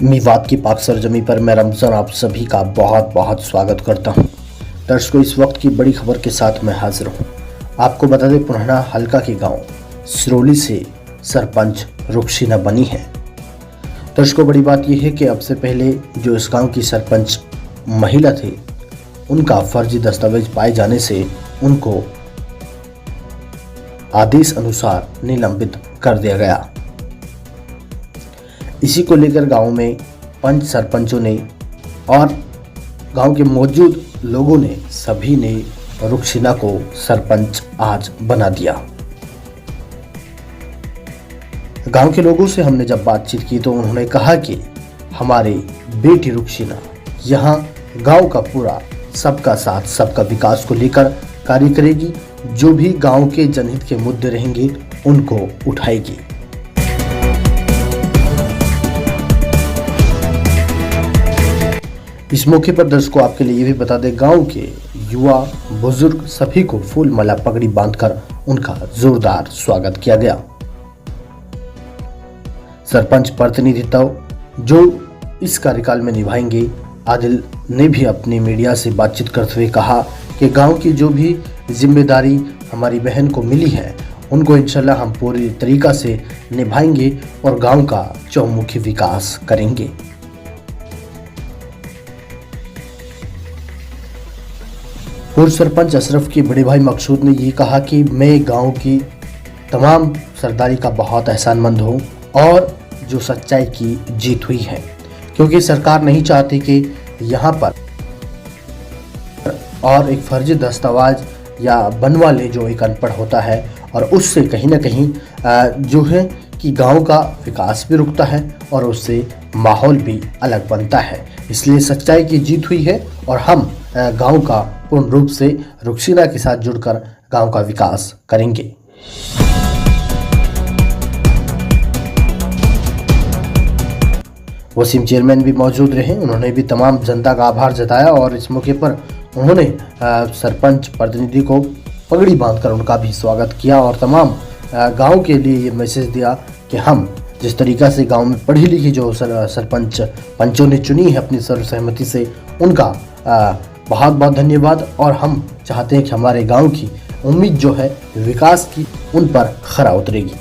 मेवात की पाक सरजमी पर मैं रमज़ान आप सभी का बहुत बहुत स्वागत करता हूं। दर्शकों, इस वक्त की बड़ी खबर के साथ मैं हाजिर हूं। आपको बता दें, पुराना हल्का के गांव सिरोली से सरपंच रुखसीना बनी है। दर्शकों, बड़ी बात यह है कि अब से पहले जो इस गांव की सरपंच महिला थी, उनका फर्जी दस्तावेज पाए जाने से उनको आदेश अनुसार निलंबित कर दिया गया। इसी को लेकर गांव में पंच सरपंचों ने और गांव के मौजूद लोगों ने सभी ने रुखसीना को सरपंच आज बना दिया। गांव के लोगों से हमने जब बातचीत की तो उन्होंने कहा कि हमारी बेटी रुखसीना यहाँ गांव का पूरा सबका साथ सबका विकास को लेकर कार्य करेगी। जो भी गांव के जनहित के मुद्दे रहेंगे उनको उठाएगी। इस मौके पर दर्शकों आपके लिए ये भी बता दें, गांव के युवा बुजुर्ग सभी को फूल माला पगड़ी बांधकर उनका जोरदार स्वागत किया गया। सरपंच प्रतिनिधित्व जो इस कार्यकाल में निभाएंगे, आदिल ने भी अपनी मीडिया से बातचीत करते हुए कहा कि गांव की जो भी जिम्मेदारी हमारी बहन को मिली है उनको इंशाल्लाह हम पूरी तरीका से निभाएंगे और गांव का चौमुखी विकास करेंगे। पूर्व सरपंच अशरफ के बड़े भाई मकसूद ने ये कहा कि मैं गांव की तमाम सरदारी का बहुत एहसानमंद हूँ और जो सच्चाई की जीत हुई है, क्योंकि सरकार नहीं चाहती कि यहाँ पर और एक फर्जी दस्तावेज या बनवा ले जो एक अनपढ़ होता है, और उससे कहीं ना कहीं जो है कि गांव का विकास भी रुकता है और उससे माहौल भी अलग बनता है। इसलिए सच्चाई की जीत हुई है और हम गांव का पूर्ण रूप से रुखसीना के साथ जुड़कर गांव का विकास करेंगे। वसीम चेयरमैन भी मौजूद रहे, उन्होंने भी तमाम जनता का आभार जताया और इस मौके पर उन्होंने सरपंच प्रतिनिधि को पगड़ी बांधकर उनका भी स्वागत किया और तमाम गांव के लिए ये मैसेज दिया कि हम जिस तरीका से गांव में पढ़ी लिखी जो सरपंच पंचों ने चुनी है अपनी सर्वसहमति से, उनका बहुत बहुत धन्यवाद। और हम चाहते हैं कि हमारे गांव की उम्मीद जो है विकास की, उन पर खरा उतरेगी।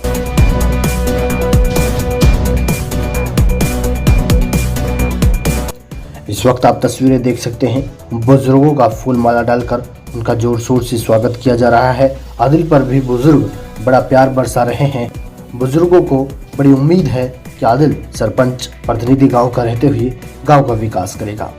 इस वक्त आप तस्वीरें देख सकते हैं, बुजुर्गों का फूल माला डालकर उनका जोर शोर से स्वागत किया जा रहा है। आदिल पर भी बुजुर्ग बड़ा प्यार बरसा रहे हैं। बुजुर्गों को बड़ी उम्मीद है कि आदिल सरपंच प्रतिनिधि गांव का रहते हुए गांव का विकास करेगा।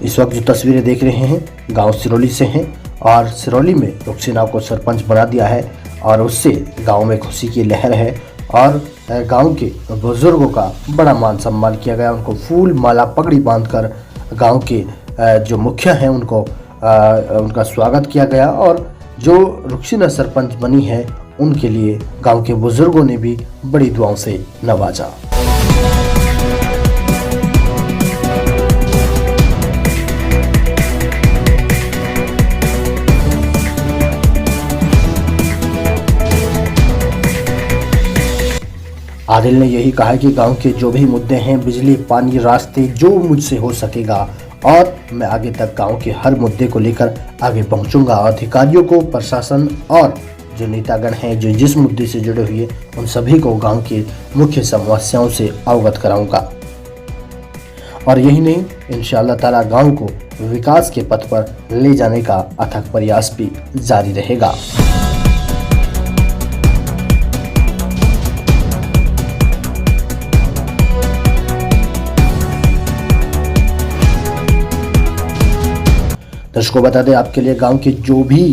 इस वक्त जो तस्वीरें देख रहे हैं गांव सिरोली से हैं और सिरोली में रुखसीना को सरपंच बना दिया है और उससे गांव में खुशी की लहर है और गांव के बुजुर्गों का बड़ा मान सम्मान किया गया। उनको फूल माला पगड़ी बांधकर गांव के जो मुखिया हैं उनका स्वागत किया गया और जो रुखसीना सरपंच बनी है उनके लिए गांव के बुजुर्गों ने भी बड़ी दुआओं से नवाजा। आदिल ने यही कहा कि गांव के जो भी मुद्दे हैं, बिजली, पानी, रास्ते, जो मुझसे हो सकेगा और मैं आगे तक गांव के हर मुद्दे को लेकर आगे पहुंचूंगा। अधिकारियों को, प्रशासन और जो नेतागण हैं जो जिस मुद्दे से जुड़े हुए उन सभी को गांव के मुख्य समस्याओं से अवगत कराऊंगा और यही नहीं, इंशाअल्लाह ताला गांव को विकास के पथ पर ले जाने का अथक प्रयास भी जारी रहेगा। दर्शकों, बता दें आपके लिए, गांव के जो भी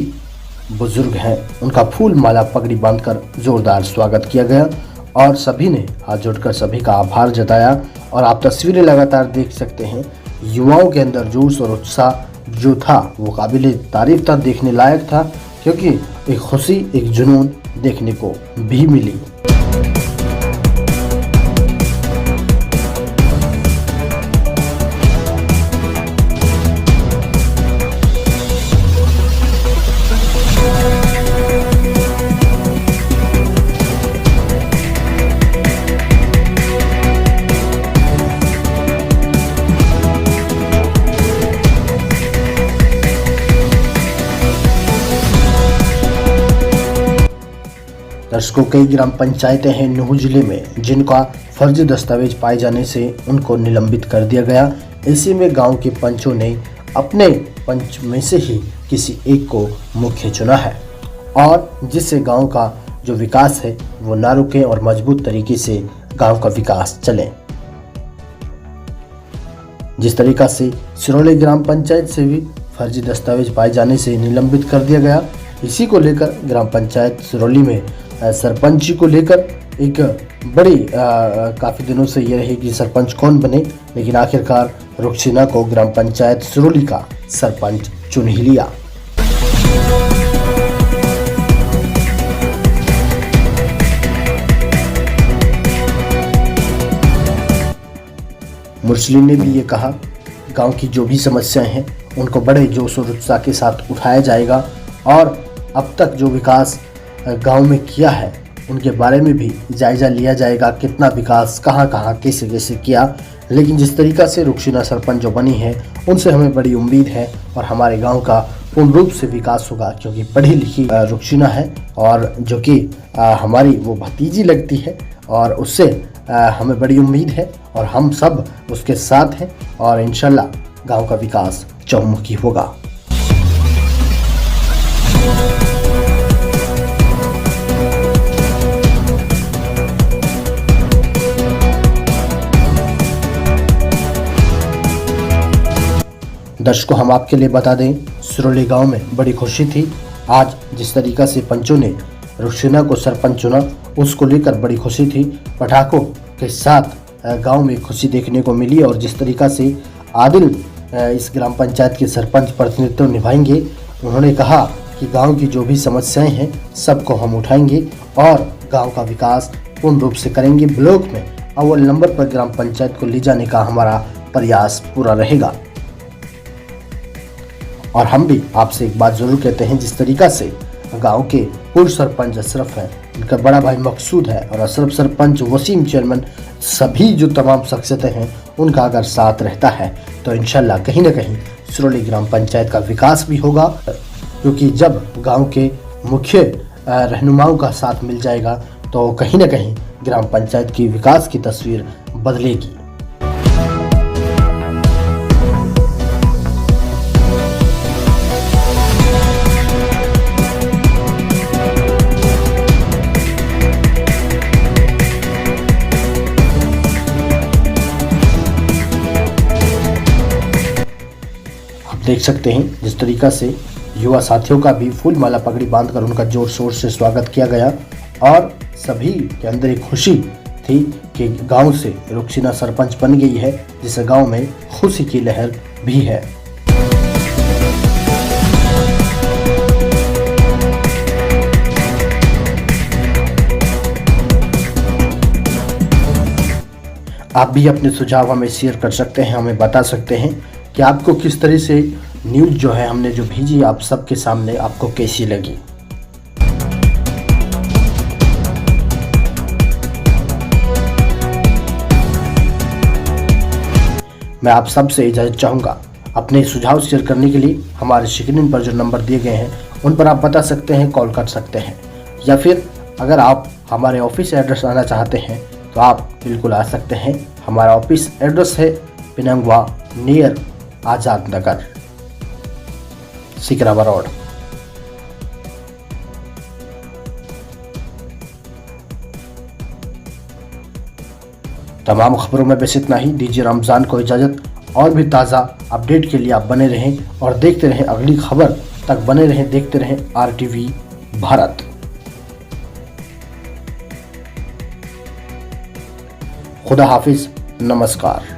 बुजुर्ग हैं उनका फूल माला पगड़ी बांधकर जोरदार स्वागत किया गया और सभी ने हाथ जोड़कर सभी का आभार जताया। और आप तस्वीरें लगातार देख सकते हैं, युवाओं के अंदर जोश और उत्साह जो था वो काबिल तारीफ था, देखने लायक था, क्योंकि एक खुशी, एक जुनून देखने को भी मिली। दर्शकों, कई ग्राम पंचायतें हैं नूह जिले में जिनका फर्जी दस्तावेज पाए जाने से उनको निलंबित कर दिया गया। ऐसे में गांव के पंचों ने अपने पंच में से ही किसी एक को मुख्य चुना है और जिससे गांव का जो विकास है वो ना रुके और मजबूत तरीके से गांव का विकास चले। जिस तरीका से सिरोली ग्राम पंचायत से भी फर्जी दस्तावेज पाए जाने से निलंबित कर दिया गया, इसी को लेकर ग्राम पंचायत सिरोली में सरपंच जी को लेकर एक बड़ी काफ़ी दिनों से ये रही कि सरपंच कौन बने, लेकिन आखिरकार रुखसीना को ग्राम पंचायत सिरोली का सरपंच चुन ही लिया। मुरसली ने भी ये कहा, गांव की जो भी समस्याएं हैं उनको बड़े जोश और उत्साह के साथ उठाया जाएगा और अब तक जो विकास गांव में किया है उनके बारे में भी जायजा लिया जाएगा, कितना विकास कहां कहां कैसे कैसे किया। लेकिन जिस तरीका से रुखसीना सरपंच जो बनी है उनसे हमें बड़ी उम्मीद है और हमारे गांव का पूर्ण रूप से विकास होगा, क्योंकि पढ़ी लिखी रुखसीना है और जो कि हमारी वो भतीजी लगती है और उससे हमें बड़ी उम्मीद है और हम सब उसके साथ हैं और इंशाल्लाह गांव का विकास चहुमुखी होगा। दर्शकों, हम आपके लिए बता दें, सिरोली गांव में बड़ी खुशी थी। आज जिस तरीका से पंचों ने रुखसीना को सरपंच चुना उसको लेकर बड़ी खुशी थी। पटाखों के साथ गांव में खुशी देखने को मिली और जिस तरीका से आदिल इस ग्राम पंचायत के सरपंच प्रतिनिधित्व निभाएंगे, उन्होंने कहा कि गांव की जो भी समस्याएं हैं सबको हम उठाएंगे और गांव का विकास पूर्ण रूप से करेंगे। ब्लॉक में अव्वल नंबर पर ग्राम पंचायत को ले जाने का हमारा प्रयास पूरा रहेगा। और हम भी आपसे एक बात जरूर कहते हैं, जिस तरीका से गांव के पूर्व सरपंच अशरफ है, उनका बड़ा भाई मकसूद है और अशरफ सरपंच, वसीम चेयरमैन, सभी जो तमाम शख्सियतें हैं उनका अगर साथ रहता है तो इंशाल्लाह कहीं ना कहीं सिरोली ग्राम पंचायत का विकास भी होगा, क्योंकि जब गांव के मुख्य रहनुमाओं का साथ मिल जाएगा तो कहीं ना कहीं ग्राम पंचायत की विकास की तस्वीर बदलेगी। देख सकते हैं जिस तरीका से युवा साथियों का भी फूल माला पगड़ी बांधकर उनका जोर शोर से स्वागत किया गया और सभी के अंदर एक खुशी थी कि गांव से रुखसीना सरपंच बन गई है, जिससे गांव में खुशी की लहर भी है। आप भी अपने सुझाव हमें शेयर कर सकते हैं, हमें बता सकते हैं कि आपको किस तरह से न्यूज़ जो है हमने जो भेजी आप सबके सामने आपको कैसी लगी। मैं आप सबसे इजाज़त चाहूँगा। अपने सुझाव शेयर करने के लिए हमारे स्क्रीन पर जो नंबर दिए गए हैं उन पर आप बता सकते हैं, कॉल कर सकते हैं, या फिर अगर आप हमारे ऑफिस एड्रेस आना चाहते हैं तो आप बिल्कुल आ सकते हैं। हमारा ऑफिस एड्रेस है पिनंगवा नियर आज़ाद नगर, सिकरावा रोड। तमाम खबरों में बस इतना ही। दीजिए रमज़ान को इजाज़त। और भी ताज़ा अपडेट के लिए आप बने रहें और देखते रहें, अगली खबर तक बने रहें, देखते रहें RTV भारत। खुदा हाफिज, नमस्कार।